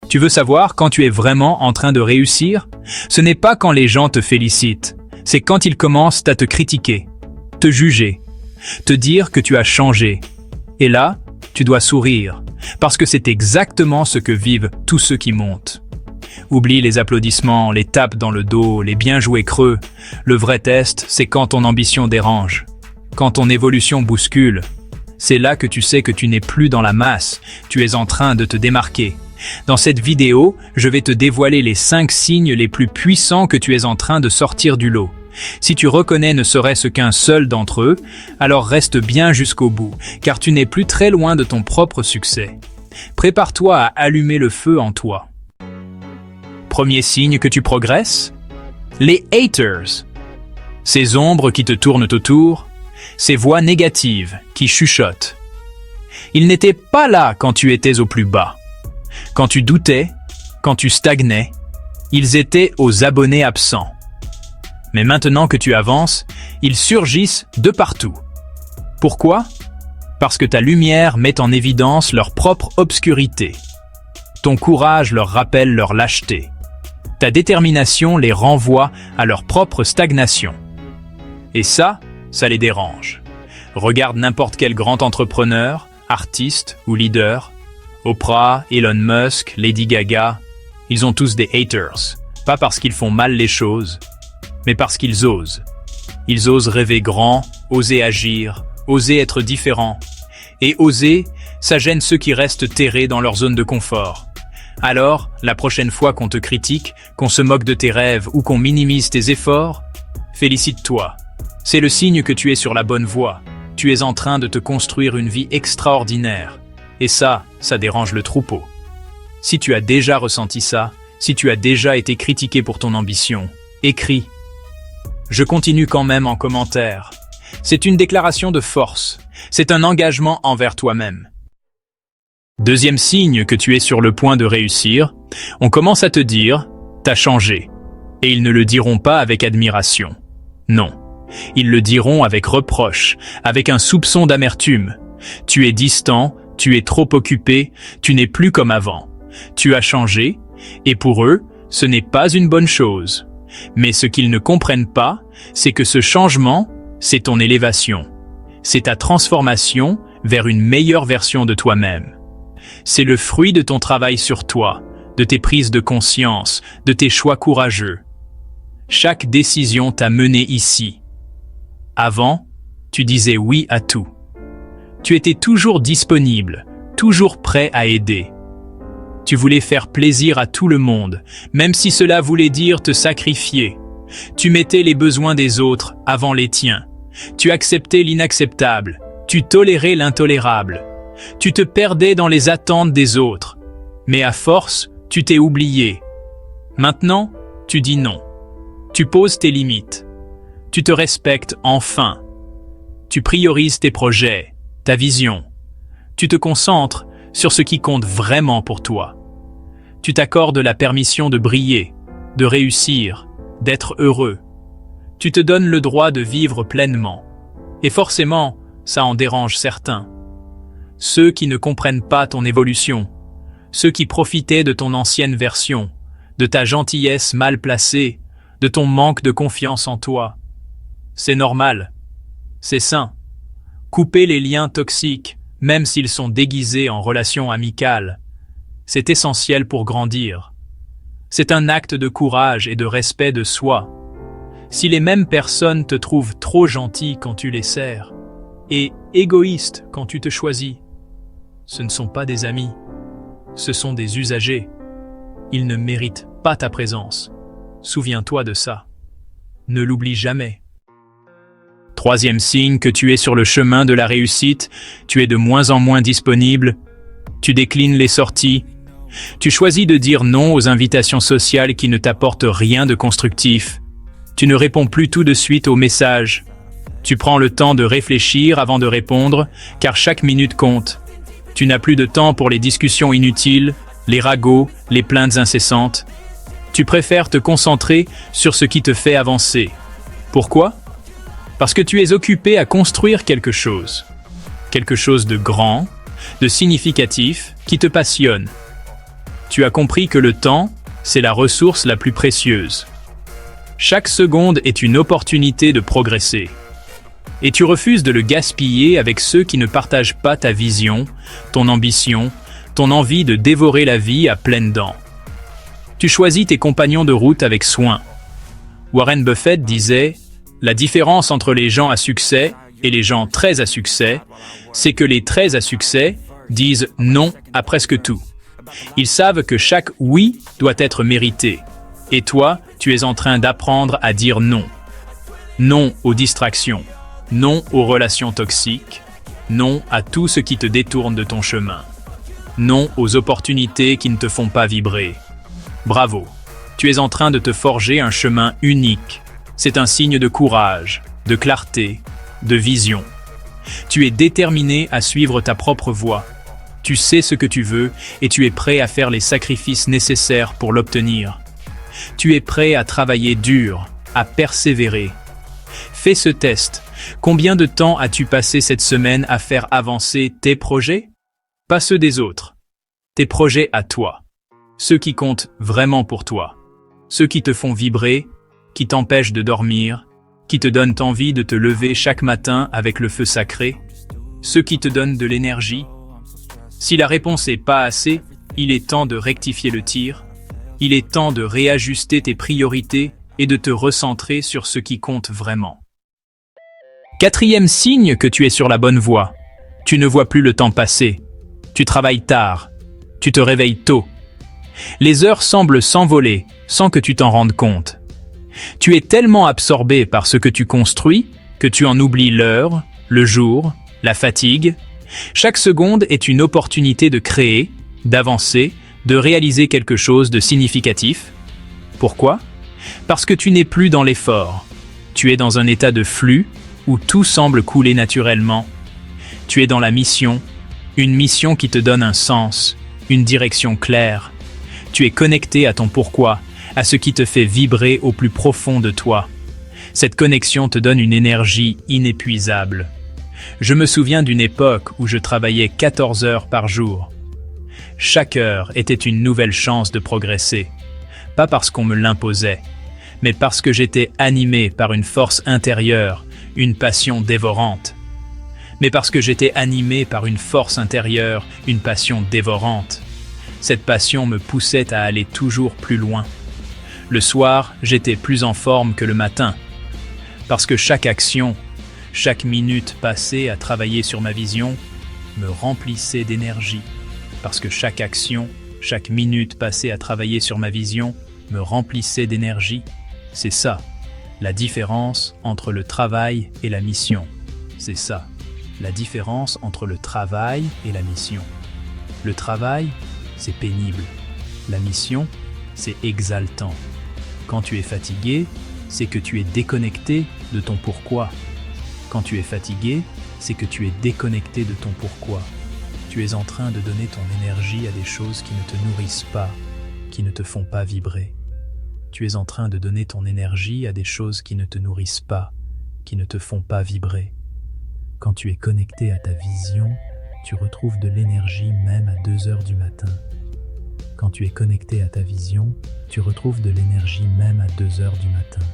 Tu veux savoir quand tu es vraiment en train de réussir? Ce n'est pas quand les gens te félicitent, c'est quand ils commencent à te critiquer, te juger, te dire que tu as changé. Et là, tu dois sourire, parce que c'est exactement ce que vivent tous ceux qui montent. Oublie les applaudissements, les tapes dans le dos, les bien joués creux. Le vrai test, c'est quand ton ambition dérange, quand ton évolution bouscule. C'est là que tu sais que tu n'es plus dans la masse, tu es en train de te démarquer. Dans cette vidéo, je vais te dévoiler les 5 signes les plus puissants que tu es en train de sortir du lot. Si tu reconnais ne serait-ce qu'un seul d'entre eux, alors reste bien jusqu'au bout, car tu n'es plus très loin de ton propre succès. Prépare-toi à allumer le feu en toi. Premier signe que tu progresses? Les haters. Ces ombres qui te tournent autour, ces voix négatives qui chuchotent. Ils n'étaient pas là quand tu étais au plus bas. Quand tu doutais, quand tu stagnais, ils étaient aux abonnés absents. Mais maintenant que tu avances, ils surgissent de partout. Pourquoi? Parce que ta lumière met en évidence leur propre obscurité. Ton courage leur rappelle leur lâcheté. Ta détermination les renvoie à leur propre stagnation. Et ça les dérange. Regarde n'importe quel grand entrepreneur, artiste ou leader, Oprah, Elon Musk, Lady Gaga, ils ont tous des haters. Pas parce qu'ils font mal les choses, mais parce qu'ils osent. Ils osent rêver grand, oser agir, oser être différents. Et oser, ça gêne ceux qui restent terrés dans leur zone de confort. Alors, la prochaine fois qu'on te critique, qu'on se moque de tes rêves ou qu'on minimise tes efforts, félicite-toi. C'est le signe que tu es sur la bonne voie. Tu es en train de te construire une vie extraordinaire. Et ça dérange le troupeau. Si tu as déjà ressenti ça, si tu as déjà été critiqué pour ton ambition, écris. Je continue quand même en commentaire. C'est une déclaration de force. C'est un engagement envers toi-même. Deuxième signe que tu es sur le point de réussir, on commence à te dire « t'as changé ». Et ils ne le diront pas avec admiration. Non. Ils le diront avec reproche, avec un soupçon d'amertume. Tu es distant, tu es trop occupé, tu n'es plus comme avant. Tu as changé, et pour eux, ce n'est pas une bonne chose. Mais ce qu'ils ne comprennent pas, c'est que ce changement, c'est ton élévation. C'est ta transformation vers une meilleure version de toi-même. C'est le fruit de ton travail sur toi, de tes prises de conscience, de tes choix courageux. Chaque décision t'a mené ici. Avant, tu disais oui à tout. Tu étais toujours disponible, toujours prêt à aider. Tu voulais faire plaisir à tout le monde, même si cela voulait dire te sacrifier. Tu mettais les besoins des autres avant les tiens. Tu acceptais l'inacceptable. Tu tolérais l'intolérable. Tu te perdais dans les attentes des autres. Mais à force, tu t'es oublié. Maintenant, tu dis non. Tu poses tes limites. Tu te respectes enfin. Tu priorises tes projets, ta vision. Tu te concentres sur ce qui compte vraiment pour toi. Tu t'accordes la permission de briller, de réussir, d'être heureux. Tu te donnes le droit de vivre pleinement. Et forcément, ça en dérange certains. Ceux qui ne comprennent pas ton évolution, ceux qui profitaient de ton ancienne version, de ta gentillesse mal placée, de ton manque de confiance en toi. C'est normal. C'est sain. Couper les liens toxiques, même s'ils sont déguisés en relations amicales, c'est essentiel pour grandir. C'est un acte de courage et de respect de soi. Si les mêmes personnes te trouvent trop gentil quand tu les sers, et égoïste quand tu te choisis, ce ne sont pas des amis, ce sont des usagers. Ils ne méritent pas ta présence. Souviens-toi de ça. Ne l'oublie jamais. Troisième signe que tu es sur le chemin de la réussite, tu es de moins en moins disponible, tu déclines les sorties, tu choisis de dire non aux invitations sociales qui ne t'apportent rien de constructif, tu ne réponds plus tout de suite aux messages, tu prends le temps de réfléchir avant de répondre, car chaque minute compte. Tu n'as plus de temps pour les discussions inutiles, les ragots, les plaintes incessantes. Tu préfères te concentrer sur ce qui te fait avancer. Pourquoi ? Parce que tu es occupé à construire quelque chose de grand, de significatif, qui te passionne. Tu as compris que le temps, c'est la ressource la plus précieuse. Chaque seconde est une opportunité de progresser. Et tu refuses de le gaspiller avec ceux qui ne partagent pas ta vision, ton ambition, ton envie de dévorer la vie à pleines dents. Tu choisis tes compagnons de route avec soin. Warren Buffett disait « La différence entre les gens à succès et les gens très à succès, c'est que les très à succès disent non à presque tout. Ils savent que chaque oui doit être mérité. Et toi, tu es en train d'apprendre à dire non. Non aux distractions, non aux relations toxiques, non à tout ce qui te détourne de ton chemin. Non aux opportunités qui ne te font pas vibrer. Bravo, tu es en train de te forger un chemin unique. C'est un signe de courage, de clarté, de vision. Tu es déterminé à suivre ta propre voie. Tu sais ce que tu veux et tu es prêt à faire les sacrifices nécessaires pour l'obtenir. Tu es prêt à travailler dur, à persévérer. Fais ce test. Combien de temps as-tu passé cette semaine à faire avancer tes projets? Pas ceux des autres. Tes projets à toi. Ceux qui comptent vraiment pour toi. Ceux qui te font vibrer, qui t'empêchent de dormir, qui te donnent envie de te lever chaque matin avec le feu sacré. Ceux qui te donnent de l'énergie. Si la réponse est pas assez, il est temps de rectifier le tir. Il est temps de réajuster tes priorités et de te recentrer sur ce qui compte vraiment. Quatrième signe que tu es sur la bonne voie. Tu ne vois plus le temps passer. Tu travailles tard. Tu te réveilles tôt. Les heures semblent s'envoler sans que tu t'en rendes compte. Tu es tellement absorbé par ce que tu construis que tu en oublies l'heure, le jour, la fatigue. Chaque seconde est une opportunité de créer, d'avancer, de réaliser quelque chose de significatif. Pourquoi? Parce que tu n'es plus dans l'effort. Tu es dans un état de flux où tout semble couler naturellement. Tu es dans la mission, une mission qui te donne un sens, une direction claire. Tu es connecté à ton pourquoi, à ce qui te fait vibrer au plus profond de toi. Cette connexion te donne une énergie inépuisable. Je me souviens d'une époque où je travaillais 14 heures par jour. Chaque heure était une nouvelle chance de progresser. Pas parce qu'on me l'imposait, mais parce que j'étais animé par une force intérieure, une passion dévorante. Mais parce que j'étais animé par une force intérieure, une passion dévorante. Cette passion me poussait à aller toujours plus loin. Le soir, j'étais plus en forme que le matin. Parce que chaque action, chaque minute passée à travailler sur ma vision, me remplissait d'énergie. Parce que chaque action, chaque minute passée à travailler sur ma vision, me remplissait d'énergie. C'est ça, la différence entre le travail et la mission. C'est ça, la différence entre le travail et la mission. Le travail, c'est pénible. La mission, c'est exaltant. Quand tu es fatigué, c'est que tu es déconnecté de ton pourquoi. Quand tu es fatigué, c'est que tu es déconnecté de ton pourquoi. Tu es en train de donner ton énergie à des choses qui ne te nourrissent pas, qui ne te font pas vibrer. Tu es en train de donner ton énergie à des choses qui ne te nourrissent pas, qui ne te font pas vibrer. Quand tu es connecté à ta vision, tu retrouves de l'énergie même à 2 heures du matin. Quand tu es connecté à ta vision, tu retrouves de l'énergie même à 2 heures du matin.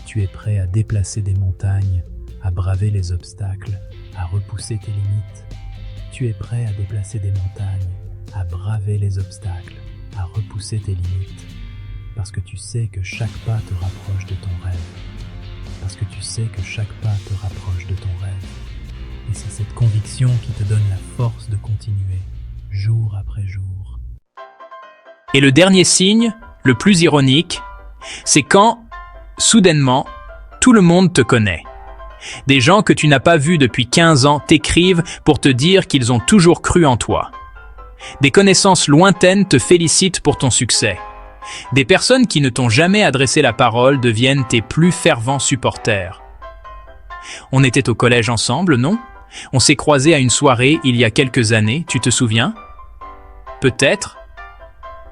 Tu es prêt à déplacer des montagnes, à braver les obstacles, à repousser tes limites. Tu es prêt à déplacer des montagnes, à braver les obstacles, à repousser tes limites. Parce que tu sais que chaque pas te rapproche de ton rêve. Parce que tu sais que chaque pas te rapproche de ton rêve. Et c'est cette conviction qui te donne la force de continuer, jour après jour. Et le dernier signe, le plus ironique, c'est quand, soudainement, tout le monde te connaît. Des gens que tu n'as pas vus depuis 15 ans t'écrivent pour te dire qu'ils ont toujours cru en toi. Des connaissances lointaines te félicitent pour ton succès. Des personnes qui ne t'ont jamais adressé la parole deviennent tes plus fervents supporters. On était au collège ensemble, non? On s'est croisés à une soirée il y a quelques années, tu te souviens? Peut-être.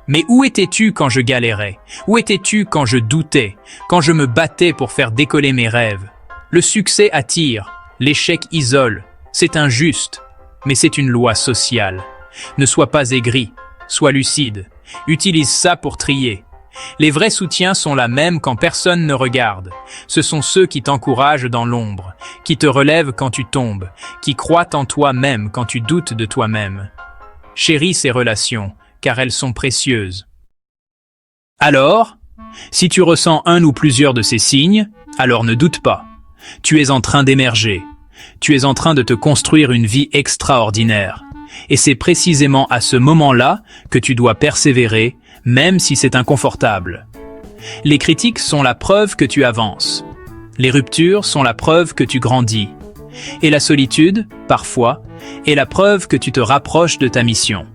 Mais où étais-tu quand je galérais? Où étais-tu quand je doutais? Quand je me battais pour faire décoller mes rêves? Le succès attire, l'échec isole. C'est injuste, mais c'est une loi sociale. Ne sois pas aigri, Sois lucide. Utilise ça pour trier. Les vrais soutiens sont là même quand personne ne regarde. Ce sont ceux qui t'encouragent dans l'ombre, qui te relèvent quand tu tombes, qui croient en toi-même quand tu doutes de toi-même. Chéris ces relations, car elles sont précieuses. Alors, si tu ressens un ou plusieurs de ces signes, alors ne doute pas. Tu es en train d'émerger. Tu es en train de te construire une vie extraordinaire. Et c'est précisément à ce moment-là que tu dois persévérer, même si c'est inconfortable. Les critiques sont la preuve que tu avances. Les ruptures sont la preuve que tu grandis. Et la solitude, parfois, est la preuve que tu te rapproches de ta mission.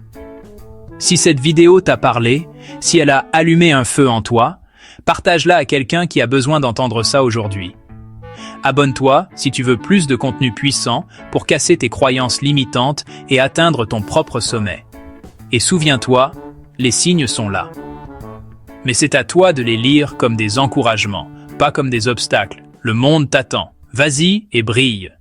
Si cette vidéo t'a parlé, si elle a allumé un feu en toi, partage-la à quelqu'un qui a besoin d'entendre ça aujourd'hui. Abonne-toi si tu veux plus de contenu puissant pour casser tes croyances limitantes et atteindre ton propre sommet. Et souviens-toi, les signes sont là. Mais c'est à toi de les lire comme des encouragements, pas comme des obstacles. Le monde t'attend. Vas-y et brille.